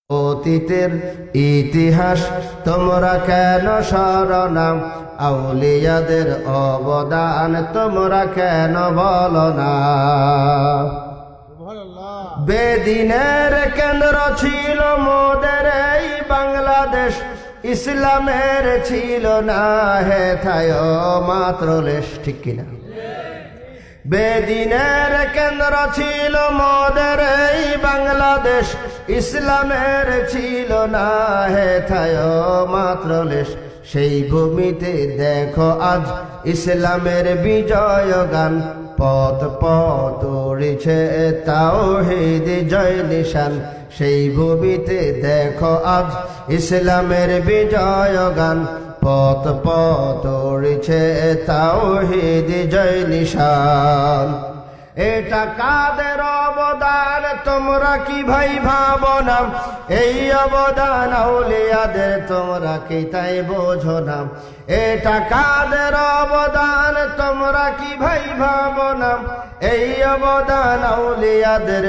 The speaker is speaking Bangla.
অতীতের ইতিহাস তোমরা কেন স্মরণা, আউলিয়াদের অবদান তোমরা কেন বলো না। বেদিনের কেন্দ্র ছিল মোদের এই বাংলাদেশ, ইসলামের ছিল না হেথায় মাত্র লেশ, ঠিক কিনা? বেদিনের কেন্দ্র ছিল মোদের এই বাংলাদেশ, ইসলামের ছিল না হেথায় মাত্র লেশ। সেই ভূমিতে দেখো আজ ইসলামের বিজয় গান, পথ পথ উড়িছে তাওহীদ জয় নিশান। সেই ভূমিতে দেখো আজ ইসলামের বিজয় গান, পথ পথ উড়িছে তাওহীদ জয় নিশান। এটা কাদের অবদান তোমরা কি ভাই ভাবো না, এই অবদান আউলিয়াদের তোমরা কি তাই বোঝো না। এটা কাদের অবদান তোমরা কি ভাই ভাবো না, এই অবদান আউলিয়াদের।